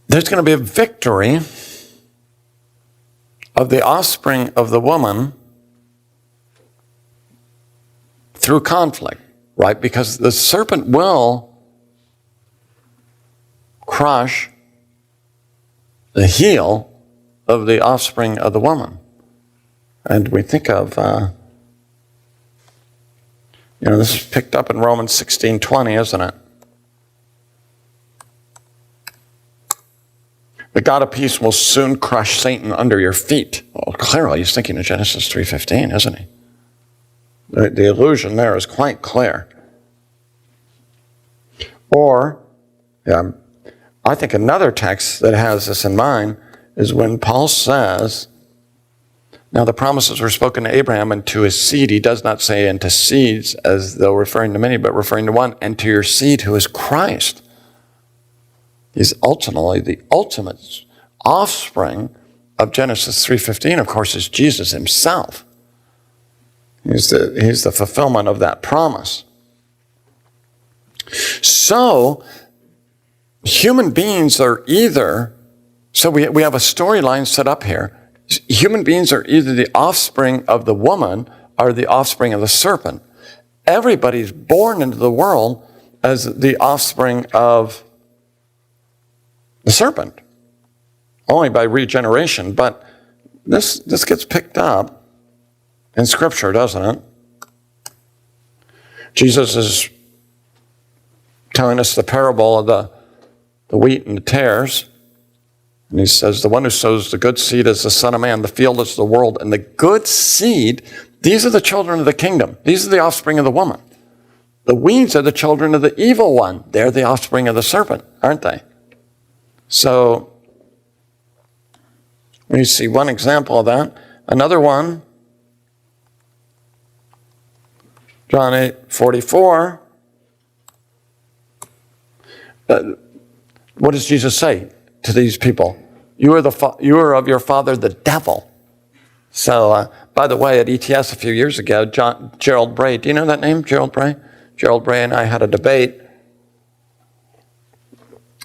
there's going to be a victory of the offspring of the woman through conflict, right? Because the serpent will crush the heel of the offspring of the woman. And we think of, this is picked up in Romans 16:20, isn't it? The God of peace will soon crush Satan under your feet. Well, clearly he's thinking of Genesis 3:15, isn't he? The allusion there is quite clear. Or, I think another text that has this in mind is when Paul says, now the promises were spoken to Abraham and to his seed. He does not say and to seeds as though referring to many, but referring to one, and to your seed who is Christ. He's ultimately the ultimate offspring of Genesis 3:15, of course, is Jesus himself. He's the fulfillment of that promise. So, human beings are either, so we have a storyline set up here. Human beings are either the offspring of the woman or the offspring of the serpent. Everybody's born into the world as the offspring of the serpent, only by regeneration. But this gets picked up in Scripture, doesn't it? Jesus is telling us the parable of the wheat and the tares. And he says, the one who sows the good seed is the Son of Man, the field is the world, and the good seed, these are the children of the kingdom. These are the offspring of the woman. The weeds are the children of the evil one. They're the offspring of the serpent, aren't they? So, we see one example of that. Another one, John 8:44. What does Jesus say to these people? You are of your father, the devil. So, by the way, at ETS a few years ago, Gerald Bray, do you know that name, Gerald Bray? Gerald Bray and I had a debate,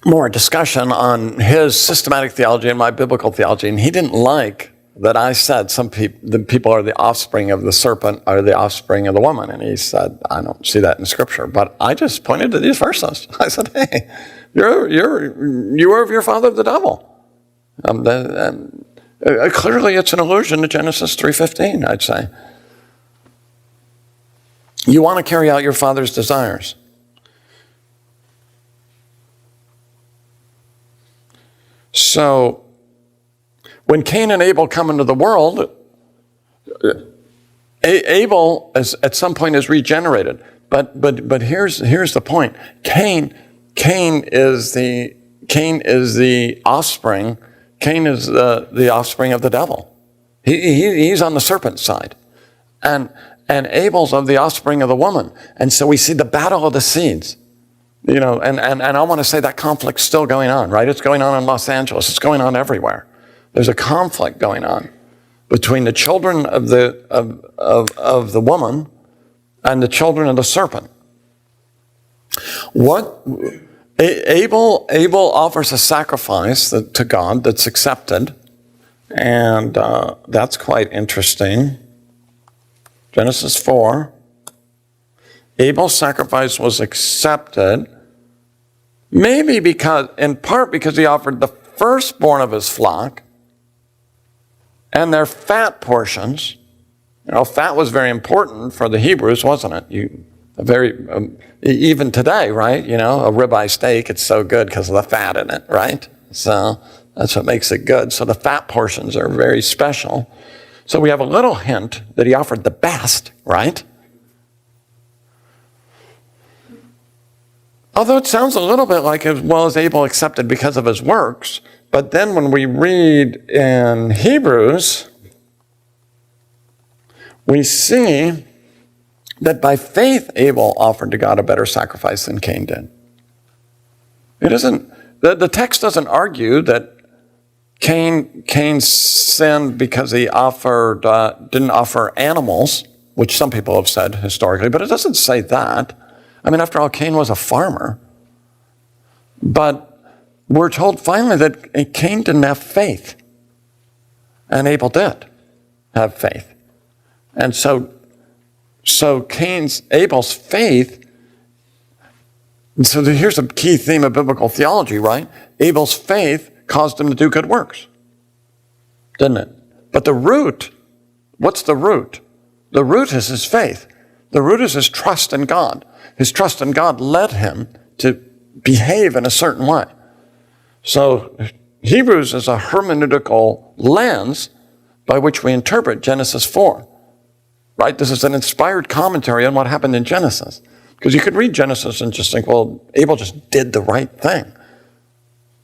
more discussion on his systematic theology and my biblical theology, and he didn't like that I said the people are the offspring of the serpent or the offspring of the woman, and he said, I don't see that in Scripture, but I just pointed to these verses. I said, hey, you are of your father the devil. Clearly it's an allusion to Genesis 3:15, I'd say. You want to carry out your father's desires. So, when Cain and Abel come into the world, Abel at some point is regenerated. But here's the point. Cain is the offspring. Cain is the offspring of the devil. He's on the serpent's side, and Abel's of the offspring of the woman. And so we see the battle of the seeds. And I want to say that conflict's still going on, right? It's going on in Los Angeles. It's going on everywhere. There's a conflict going on between the children of the woman and the children of the serpent. What Abel offers a sacrifice to God that's accepted, and that's quite interesting. Genesis 4. Abel's sacrifice was accepted, maybe in part because he offered the firstborn of his flock and their fat portions. Fat was very important for the Hebrews, wasn't it? Even today, right? A ribeye steak, it's so good because of the fat in it, right? So that's what makes it good. So the fat portions are very special. So we have a little hint that he offered the best, right? Although it sounds a little bit like as Abel accepted because of his works, but then when we read in Hebrews, we see that by faith Abel offered to God a better sacrifice than Cain did. The text doesn't argue that Cain sinned because he didn't offer animals, which some people have said historically, but it doesn't say that. I mean, after all, Cain was a farmer. But we're told finally that Cain didn't have faith, and Abel did have faith. And so Abel's faith, so here's a key theme of biblical theology, right? Abel's faith caused him to do good works, didn't it? But the root, what's the root? The root is his faith. The root is his trust in God. His trust in God led him to behave in a certain way. So Hebrews is a hermeneutical lens by which we interpret Genesis 4. Right? This is an inspired commentary on what happened in Genesis. Because you could read Genesis and just think, well, Abel just did the right thing.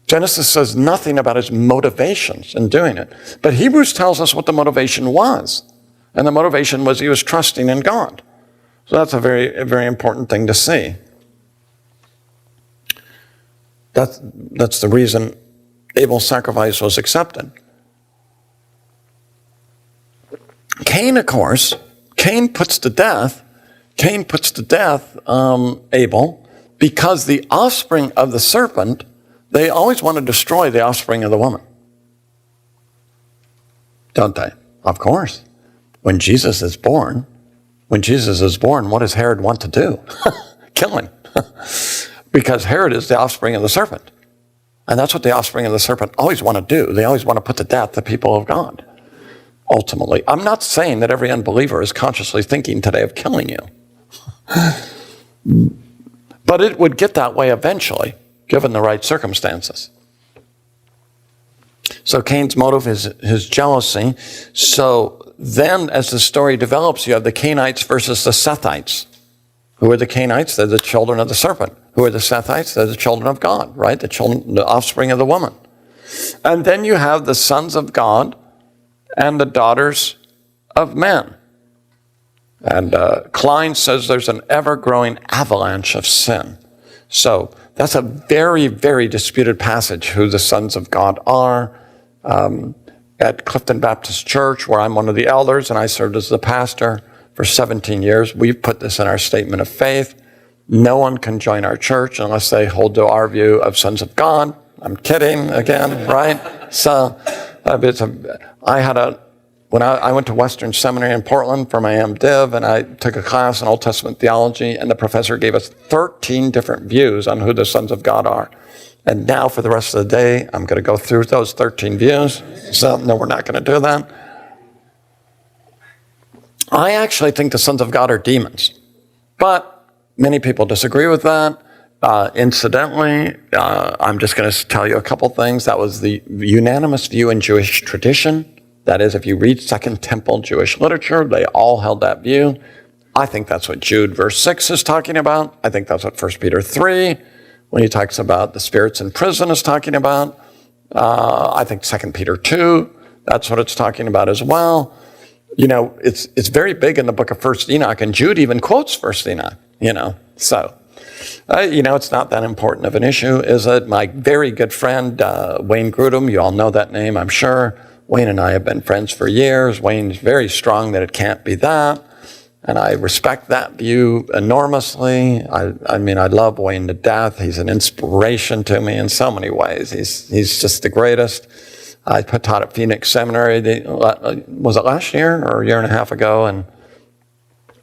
Genesis says nothing about his motivations in doing it. But Hebrews tells us what the motivation was. And the motivation was he was trusting in God. So that's a very important thing to see. That's the reason Abel's sacrifice was accepted. Cain, of course, Cain puts to death Abel because the offspring of the serpent, they always want to destroy the offspring of the woman. Don't they? Of course. When Jesus is born, what does Herod want to do? Kill him. Because Herod is the offspring of the serpent. And that's what the offspring of the serpent always want to do. They always want to put to death the people of God. Ultimately, I'm not saying that every unbeliever is consciously thinking today of killing you. But it would get that way eventually, given the right circumstances. So Cain's motive is his jealousy. So then as the story develops, you have the Cainites versus the Sethites. Who are the Cainites? They're the children of the serpent. Who are the Sethites? They're the children of God, right? The offspring of the woman. And then you have the sons of God and the daughters of men. And Klein says there's an ever-growing avalanche of sin. So that's a very, very disputed passage, who the sons of God are. At Clifton Baptist Church, where I'm one of the elders and I served as the pastor for 17 years, we've put this in our statement of faith. No one can join our church unless they hold to our view of sons of God. I'm kidding again, right? So when I went to Western Seminary in Portland for my MDiv, and I took a class in Old Testament theology, and the professor gave us 13 different views on who the sons of God are. And now for the rest of the day, I'm going to go through those 13 views. So no, we're not going to do that. I actually think the sons of God are demons. But many people disagree with that. Incidentally, I'm just going to tell you a couple things. That was the unanimous view in Jewish tradition. That is, if you read Second Temple Jewish literature, they all held that view. I think that's what Jude verse 6 is talking about. I think that's what 1 Peter 3, when he talks about the spirits in prison, is talking about. I think 2 Peter 2, that's what it's talking about as well. You know, it's very big in the book of 1 Enoch, and Jude even quotes 1 Enoch, So, it's not that important of an issue, is it? My very good friend, Wayne Grudem, you all know that name, I'm sure. Wayne and I have been friends for years. Wayne's very strong that it can't be that. And I respect that view enormously. I mean, I love Wayne to death. He's an inspiration to me in so many ways. He's just the greatest. I taught at Phoenix Seminary, was it last year or a year and a half ago? And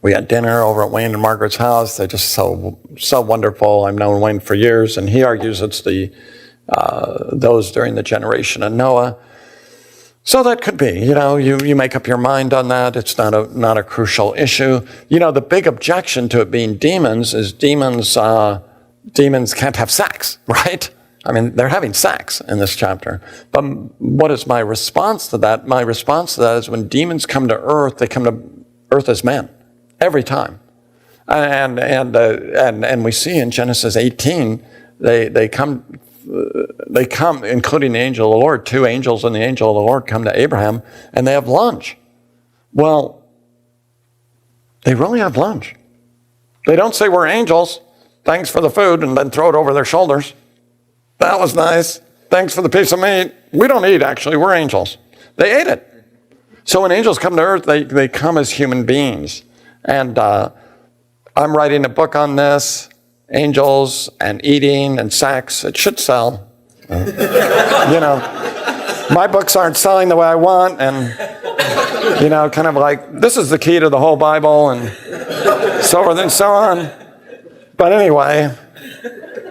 we had dinner over at Wayne and Margaret's house. They're just so wonderful. I've known Wayne for years, and he argues it's those during the generation of Noah. So that could be, you make up your mind on that. It's not a crucial issue. The big objection to it being demons is demons can't have sex, right? I mean, they're having sex in this chapter. But what is my response to that? My response to that is when demons come to earth, they come to earth as men every time. And we see in Genesis 18, they come, including the angel of the Lord. 2 angels and the angel of the Lord come to Abraham, and they have lunch. Well, they really have lunch. They don't say, we're angels, thanks for the food, and then throw it over their shoulders. That was nice. Thanks for the piece of meat. We don't eat, actually. We're angels. They ate it. So when angels come to earth, they come as human beings. And I'm writing a book on this. Angels and eating and sex. It should sell. My books aren't selling the way I want, and, kind of like, this is the key to the whole Bible, and so forth and so on. But anyway,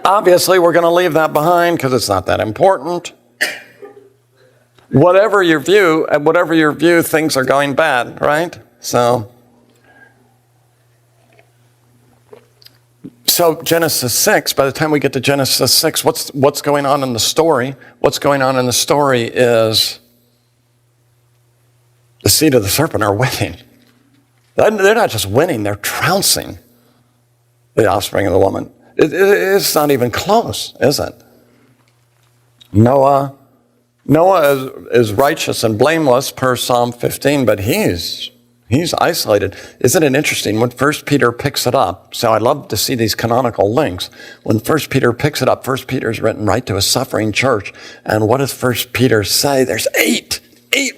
obviously we're going to leave that behind because it's not that important. Whatever your view, things are going bad, right? So Genesis 6, by the time we get to Genesis 6, what's going on in the story? What's going on in the story is the seed of the serpent are winning. They're not just winning, they're trouncing the offspring of the woman. It's not even close, is it? Noah is righteous and blameless per Psalm 15, but he's isolated. Isn't it interesting when 1 Peter picks it up? So I love to see these canonical links. When 1 Peter picks it up, 1 Peter is written right to a suffering church. And what does 1 Peter say? There's eight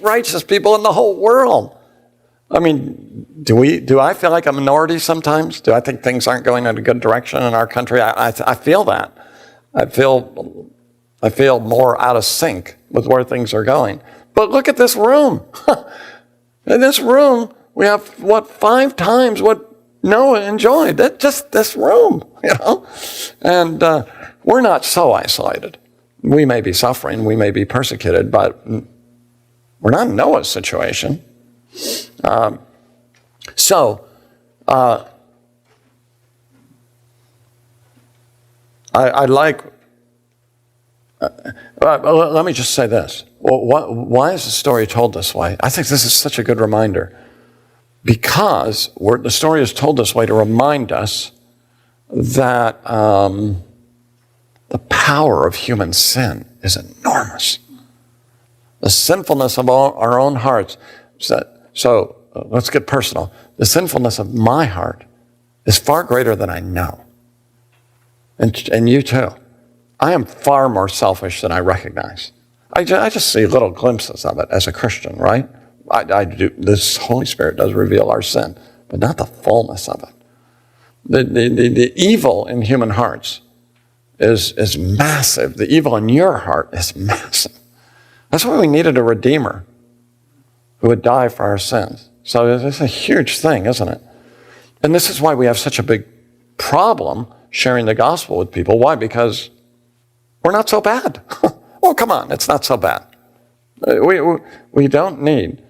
righteous people in the whole world. I mean, do I feel like a minority sometimes? Do I think things aren't going in a good direction in our country? I feel that. I feel more out of sync with where things are going. But look at this room. In this room, we have, 5 times what Noah enjoyed. That's just this room, And we're not so isolated. We may be suffering, we may be persecuted, but we're not in Noah's situation. I like... let me just say this. Why is the story told this way? I think this is such a good reminder. Because the story is told this way to remind us that the power of human sin is enormous. The sinfulness of our own hearts. So let's get personal. The sinfulness of my heart is far greater than I know. And you too. I am far more selfish than I recognize. I just see little glimpses of it as a Christian, right? I do. This Holy Spirit does reveal our sin, but not the fullness of it. The evil in human hearts is massive. The evil in your heart is massive. That's why we needed a Redeemer who would die for our sins. So it's a huge thing, isn't it? And this is why we have such a big problem sharing the gospel with people. Why? Because we're not so bad. Oh, come on, it's not so bad. We don't need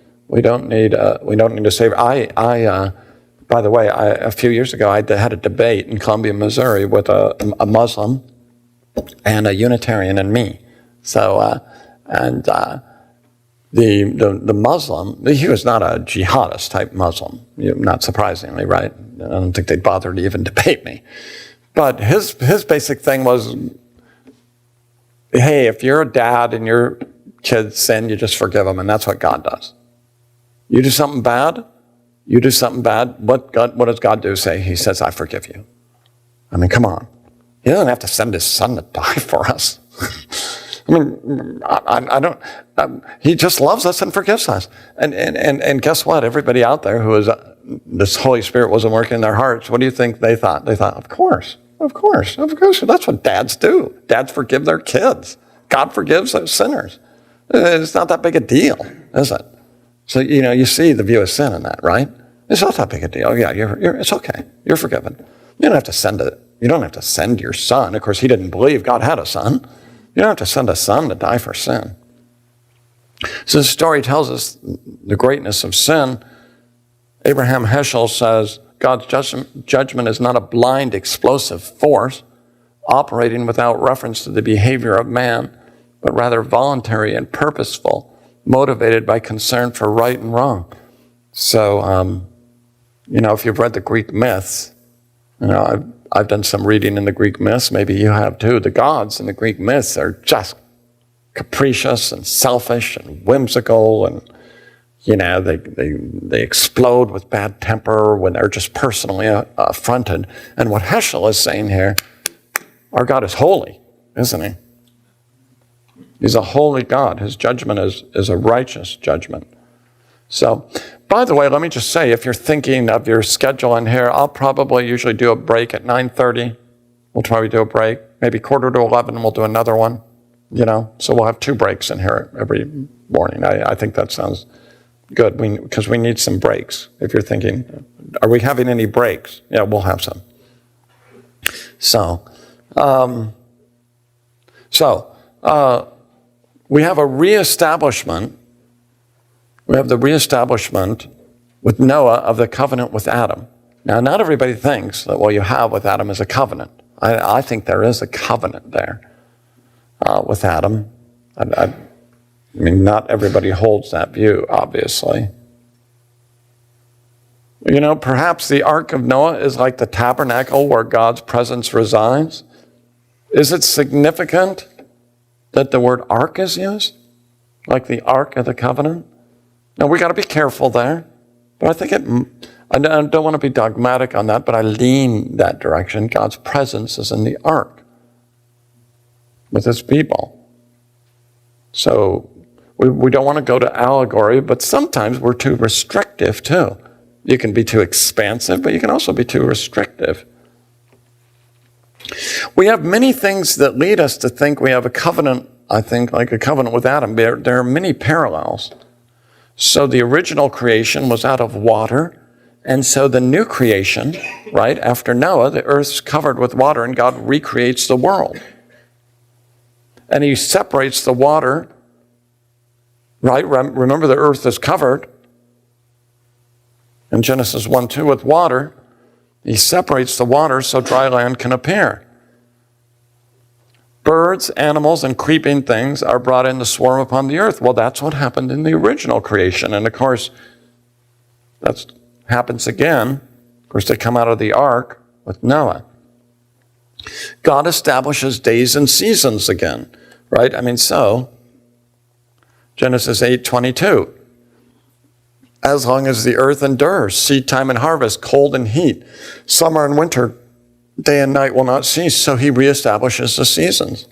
a savior. By the way, a few years ago, I had a debate in Columbia, Missouri, with a Muslim and a Unitarian and me. So, the Muslim, he was not a jihadist type Muslim, not surprisingly, right? I don't think they'd bother to even debate me. But his basic thing was, hey, if you're a dad and your kids sin, you just forgive them, and that's what God does. You do something bad, what does God do? He says, I forgive you. I mean, come on. He doesn't have to send his son to die for us. I mean, I don't, he just loves us and forgives us. And guess what? Everybody out there who is, this Holy Spirit wasn't working in their hearts, what do you think they thought? They thought, of course. That's what dads do. Dads forgive their kids. God forgives those sinners. It's not that big a deal, is it? So, you see the view of sin in that, right? It's not that big a deal. Yeah, it's okay. You're forgiven. You don't have to send your son. Of course, he didn't believe God had a son. You don't have to send a son to die for sin. So the story tells us the greatness of sin. Abraham Heschel says, God's judgment is not a blind, explosive force operating without reference to the behavior of man, but rather voluntary and purposeful, motivated by concern for right and wrong. So, if you've read the Greek myths, I've done some reading in the Greek myths, maybe you have too. The gods in the Greek myths are just capricious and selfish and whimsical, and they explode with bad temper when they're just personally affronted. And what Heschel is saying here, our God is holy, isn't he? He's a holy God. His judgment is a righteous judgment. So, by the way, let me just say, if you're thinking of your schedule in here, I'll probably usually do a break at 9:30. We'll probably do a break. Maybe 10:45, we'll do another one. So we'll have 2 breaks in here every morning. I think that sounds good, because we need some breaks. If you're thinking, are we having any breaks? Yeah, we'll have some. So we have a reestablishment. We have the reestablishment with Noah of the covenant with Adam. Now, not everybody thinks that what you have with Adam is a covenant. I think there is a covenant there with Adam. I mean, not everybody holds that view, obviously. Perhaps the Ark of Noah is like the tabernacle where God's presence resides. Is it significant that the word ark is used? Like the Ark of the Covenant? Now, we got to be careful there. But I think I don't want to be dogmatic on that, but I lean that direction. God's presence is in the ark with his people. So we don't want to go to allegory, but sometimes we're too restrictive too. You can be too expansive, but you can also be too restrictive. We have many things that lead us to think we have a covenant, I think, like a covenant with Adam. There are many parallels. So the original creation was out of water, and so the new creation, right, after Noah, the earth's covered with water, and God recreates the world. And he separates the water, right? Remember, the earth is covered in Genesis 1:2 with water. He separates the water so dry land can appear. Birds, animals, and creeping things are brought in to swarm upon the earth. Well, that's what happened in the original creation. And of course, that happens again. Of course, they come out of the ark with Noah. God establishes days and seasons again, right? So Genesis 8:22. As long as the earth endures, seed time and harvest, cold and heat, summer and winter, day and night will not cease. So he reestablishes the seasons.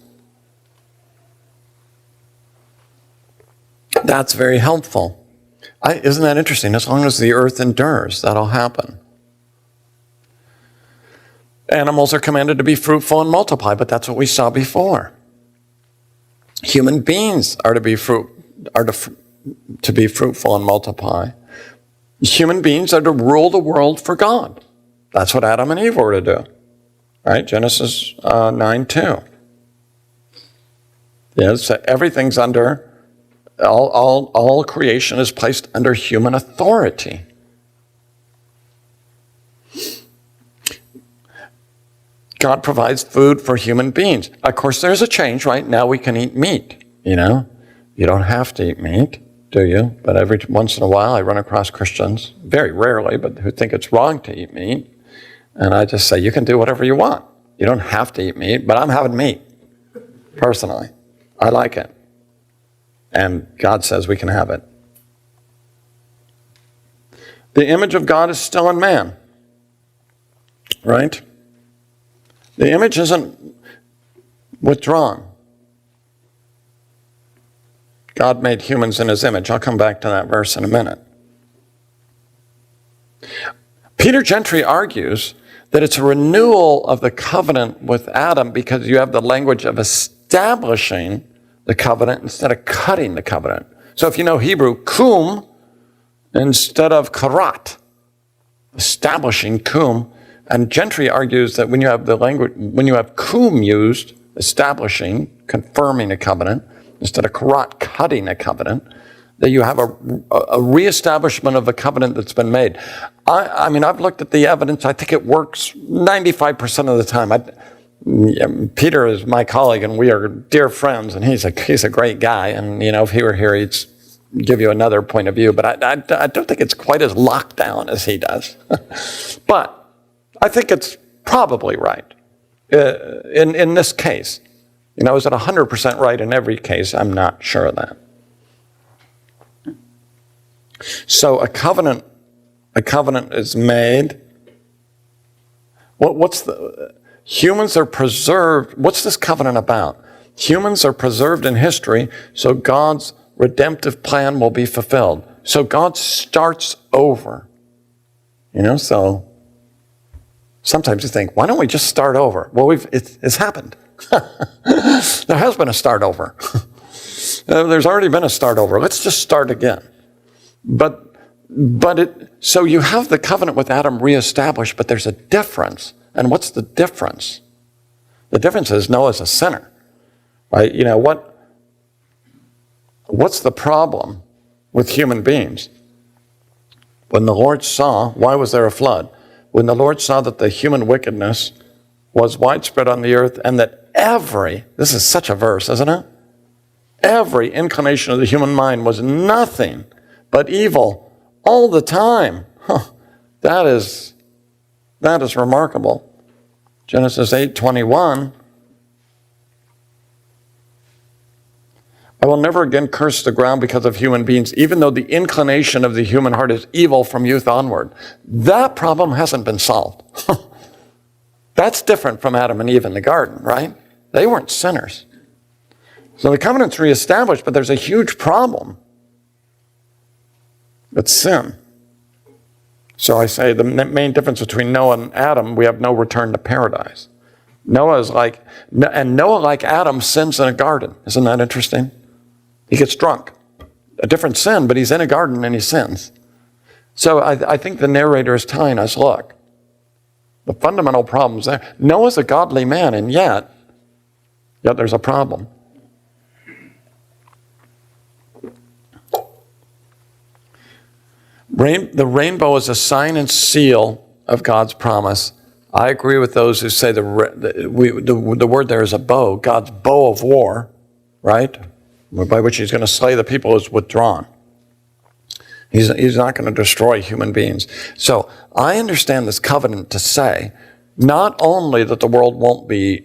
That's very helpful. Isn't that interesting? As long as the earth endures, that'll happen. Animals are commanded to be fruitful and multiply, but that's what we saw before. Human beings are to be fruitful and multiply. Human beings are to rule the world for God. That's what Adam and Eve were to do. Right? Genesis 9:2. Yes, everything's under, all creation is placed under human authority. God provides food for human beings. Of course, there's a change, right? Now we can eat meat, You don't have to eat meat, do you? But every once in a while I run across Christians, very rarely, but who think it's wrong to eat meat. And I just say, you can do whatever you want. You don't have to eat meat, but I'm having meat, personally. I like it. And God says we can have it. The image of God is still in man, right? The image isn't withdrawn. God made humans in his image. I'll come back to that verse in a minute. Peter Gentry argues that it's a renewal of the covenant with Adam because you have the language of establishing the covenant instead of cutting the covenant. So if you know Hebrew, kum instead of karat, establishing kum. And Gentry argues that when you have the language, when you have kum used, establishing, confirming a covenant, instead of karat, cutting a covenant, that you have a reestablishment of a covenant that's been made. I mean, I've looked at the evidence. I think it works 95% of the time. Peter is my colleague, and we are dear friends, and he's a great guy. And, if he were here, he'd give you another point of view. But I don't think it's quite as locked down as he does. But I think it's probably right in this case. Is it 100% right in every case? I'm not sure of that. So a covenant is made. Humans are preserved. What's this covenant about? Humans are preserved in history so God's redemptive plan will be fulfilled. So God starts over. So sometimes you think, why don't we just start over? Well, it's happened. There has been a start over. There's already been a start over. Let's just start again. So you have the covenant with Adam reestablished, but there's a difference. And what's the difference? The difference is Noah's a sinner. Right? You know, what's the problem with human beings? When the Lord saw, why was there a flood? When the Lord saw that the human wickedness was widespread on the earth and that this is such a verse, isn't it? Every inclination of the human mind was nothing but evil all the time. That is remarkable. Genesis 8:21. I will never again curse the ground because of human beings, even though the inclination of the human heart is evil from youth onward. That problem hasn't been solved. That's different from Adam and Eve in the garden, right? They weren't sinners. So the covenant's reestablished, but there's a huge problem. It's sin. So I say the main difference between Noah and Adam, we have no return to paradise. Noah, like Adam, sins in a garden. Isn't that interesting? He gets drunk. A different sin, but he's in a garden and he sins. So I think the narrator is telling us, look, the fundamental problem's there. Noah's a godly man, and yet there's a problem. The rainbow is a sign and seal of God's promise. I agree with those who say the word there is a bow, God's bow of war, right? By which he's going to slay the people who's withdrawn. He's not going to destroy human beings. So I understand this covenant to say not only that the world won't be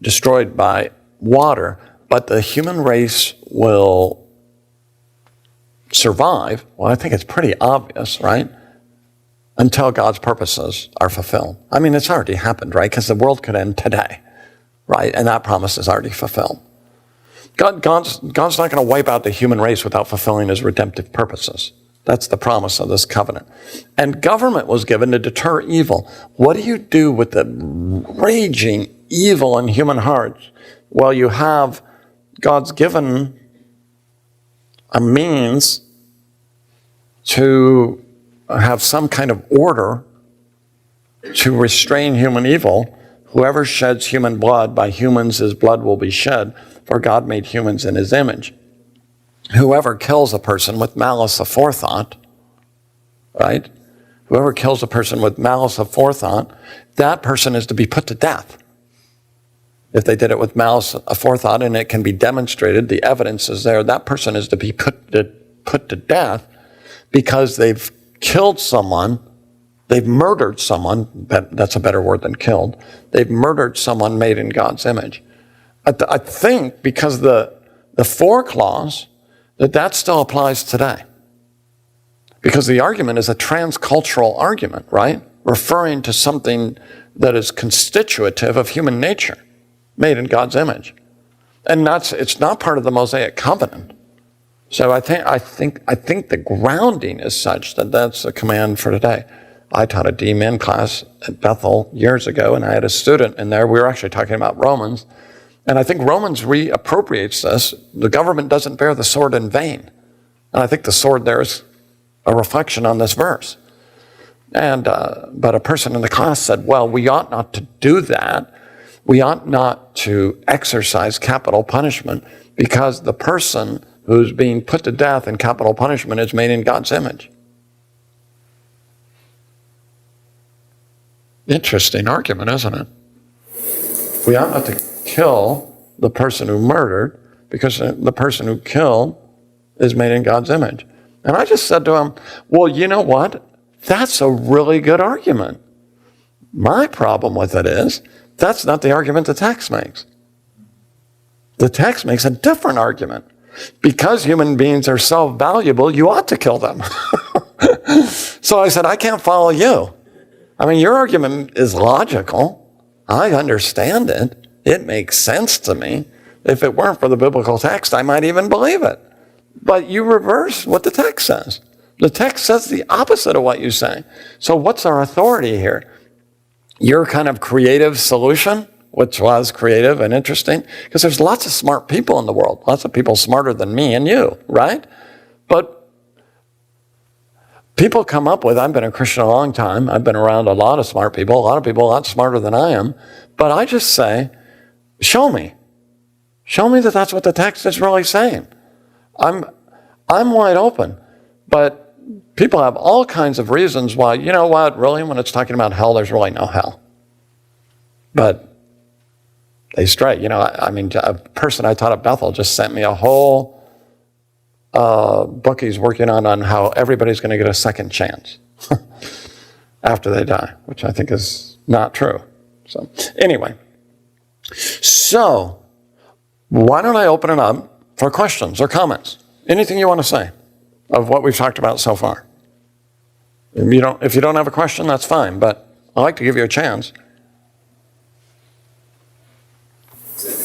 destroyed by water, but the human race will survive. Well, I think it's pretty obvious, right? Until God's purposes are fulfilled. I mean, it's already happened, right? Because the world could end today, right? And that promise is already fulfilled. God's not going to wipe out the human race without fulfilling his redemptive purposes. That's the promise of this covenant. And government was given to deter evil. What do you do with the raging evil in human hearts? Well, you have God's given a means to have some kind of order to restrain human evil. Whoever sheds human blood, by humans his blood will be shed, for God made humans in his image. Whoever kills a person with malice aforethought, right? Whoever kills a person with malice aforethought, that person is to be put to death. If they did it with malice aforethought and it can be demonstrated, the evidence is there, that person is to be put to death because they've killed someone, they've murdered someone, that's a better word than killed, they've murdered someone made in God's image. I think because the for clause, that still applies today. Because the argument is a transcultural argument, right? Referring to something that is constitutive of human nature, made in God's image. And it's not part of the Mosaic covenant. So I think the grounding is such that that's a command for today. I taught a D-Min class at Bethel years ago, and I had a student in there. We were actually talking about Romans. And I think Romans reappropriates this. The government doesn't bear the sword in vain. And I think the sword there is a reflection on this verse. And but a person in the class said, well, we ought not to do that. We ought not to exercise capital punishment because the person who's being put to death in capital punishment is made in God's image. Interesting argument, isn't it? We ought not to kill the person who murdered because the person who killed is made in God's image. And I just said to him, well, you know what? That's a really good argument. My problem with it is that's not the argument the text makes. The text makes a different argument. Because human beings are so valuable, you ought to kill them. So I said, I can't follow you. I mean, your argument is logical. I understand it. It makes sense to me. If it weren't for the biblical text, I might even believe it. But you reverse what the text says. The text says the opposite of what you say. So what's our authority here? Your kind of creative solution? which was creative and interesting, because there's lots of smart people in the world, lots of people smarter than me and you, right? But people come up with, I've been a Christian a long time, I've been around a lot of smart people, a lot of people a lot smarter than I am, but I just say, show me. Show me that that's what the text is really saying. I'm wide open, but people have all kinds of reasons why, you know what, really, when it's talking about hell, there's really no hell. But they stray. You know, I mean, a person I taught at Bethel just sent me a whole book he's working on how everybody's going to get a second chance after they die, which I think is not true. So anyway, so why don't I open it up for questions or comments? Anything you want to say of what we've talked about so far? If you don't have a question, that's fine, but I'd like to give you a chance.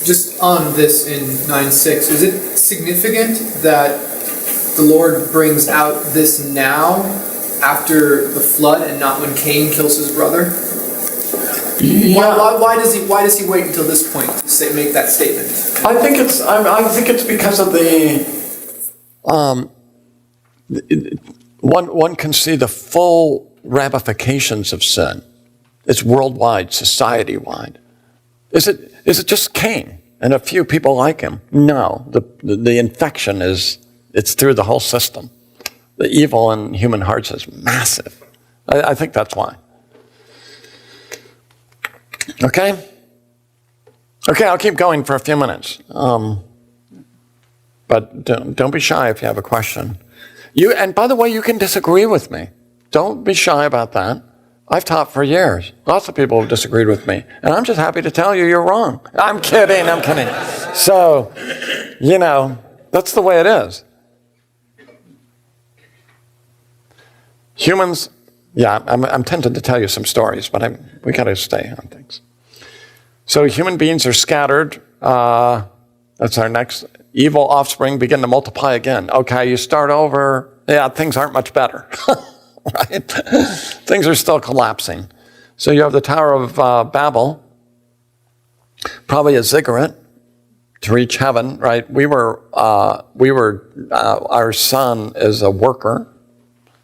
Just on this in 9:6, is it significant that the Lord brings out this now after the flood and not when Cain kills his brother? Yeah. Why does he wait until this point to make that statement? I think it's because of one can see the full ramifications of sin. It's worldwide, society-wide. Is it just Cain and a few people like him? No, the infection it's through the whole system. The evil in human hearts is massive. I think that's why. Okay, I'll keep going for a few minutes. But don't be shy if you have a question. And by the way, you can disagree with me. Don't be shy about that. I've taught for years. Lots of people have disagreed with me. And I'm just happy to tell you you're wrong. I'm kidding. So, you know, that's the way it is. Humans, yeah, I'm tempted to tell you some stories, but we got to stay on things. So human beings are scattered. That's our next. Evil offspring begin to multiply again. Okay, you start over. Yeah, things aren't much better. Right? Things are still collapsing. So you have the Tower of Babel, probably a ziggurat to reach heaven, right? Our son is a worker.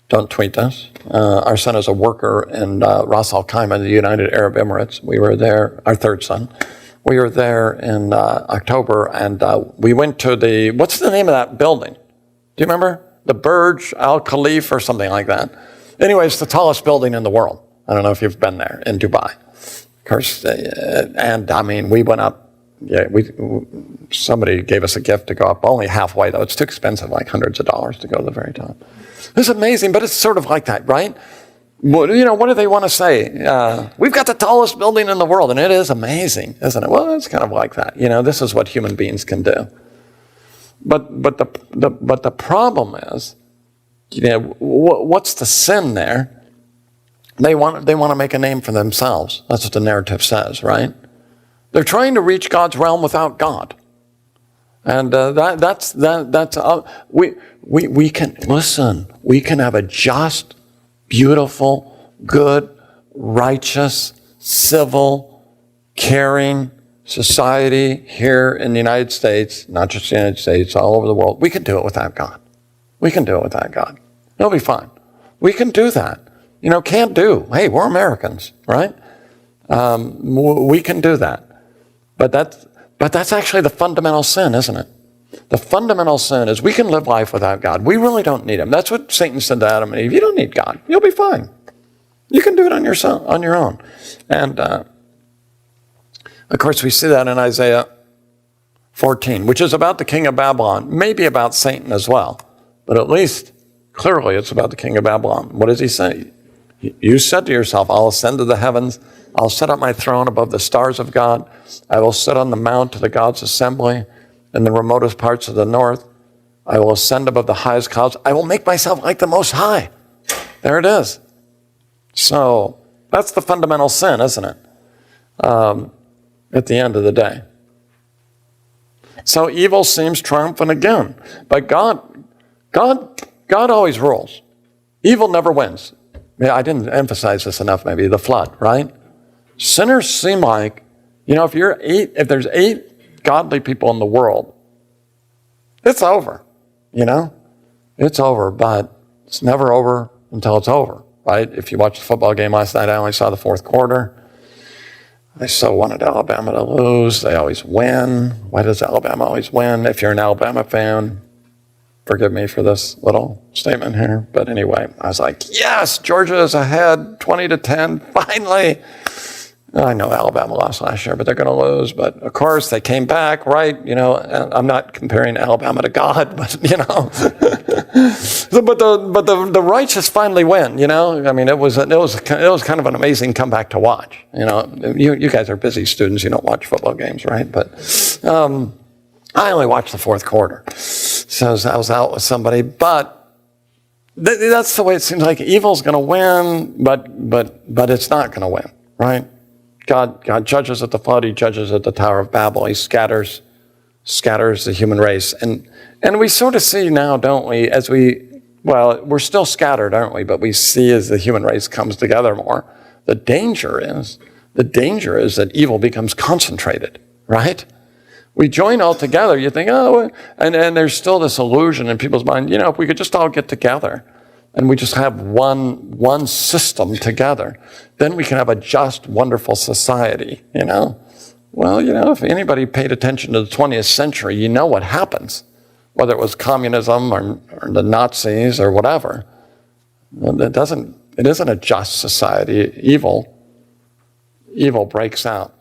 Don't tweet us. Our son is a worker in Ras Al Khaimah, the United Arab Emirates. We were there, our third son. We were there in October, and we went to what's the name of that building? Do you remember? The Burj Al Khalifa or something like that. Anyway, it's the tallest building in the world. I don't know if you've been there in Dubai. Of course, and I mean, we went up. Yeah, somebody gave us a gift to go up only halfway, though. It's too expensive, like hundreds of dollars to go to the very top. It's amazing, but it's sort of like that, right? What do they want to say? We've got the tallest building in the world, and it is amazing, isn't it? Well, it's kind of like that. You know, this is what human beings can do. But the problem is, you know, what's the sin there? They want to make a name for themselves. That's what the narrative says, right? They're trying to reach God's realm without God, and we can listen. We can have a just, beautiful, good, righteous, civil, caring society here in the United States, not just the United States, all over the world. We can do it without God. We can do it without God. It'll be fine. We can do that. You know, can't do. Hey, we're Americans, right? We can do that. But that's actually the fundamental sin, isn't it? The fundamental sin is we can live life without God. We really don't need Him. That's what Satan said to Adam and Eve. You don't need God. You'll be fine. You can do it on your own. And, of course, we see that in Isaiah 14, which is about the king of Babylon, maybe about Satan as well. But at least, clearly, it's about the king of Babylon. What does he say? You said to yourself, I'll ascend to the heavens. I'll set up my throne above the stars of God. I will sit on the mount of the God's assembly in the remotest parts of the north. I will ascend above the highest clouds. I will make myself like the Most High. There it is. So that's the fundamental sin, isn't it? At the end of the day. So evil seems triumphant again. But God always rules. Evil never wins. I didn't emphasize this enough, maybe, the flood, right? Sinners seem like You know, if there's 8 godly people in the world, it's over, you know? It's over, but it's never over until it's over, right? If you watched the football game last night, I only saw the fourth quarter. I so wanted Alabama to lose. They always win. Why does Alabama always win? If you're an Alabama fan, forgive me for this little statement here. But anyway, I was like, yes, Georgia is ahead, 20-10, finally. I know Alabama lost last year, but they're going to lose. But of course, they came back, right? You know, I'm not comparing Alabama to God, but you know, but the righteous finally win. You know, I mean, it was kind of an amazing comeback to watch. You know, you guys are busy students; you don't watch football games, right? But I only watched the fourth quarter, so I was out with somebody, but that's the way it seems like evil's going to win, but it's not going to win, right? God judges at the flood. He judges at the Tower of Babel. He scatters the human race. And we sort of see now, don't we, we're still scattered, aren't we? But we see as the human race comes together more, the danger is that evil becomes concentrated, right? We join all together. You think, oh, and there's still this illusion in people's mind, you know, if we could just all get together and we just have one system together, then we can have a just, wonderful society, you know? Well, you know, if anybody paid attention to the 20th century, you know what happens, whether it was communism or the Nazis or whatever. It isn't a just society. Evil breaks out.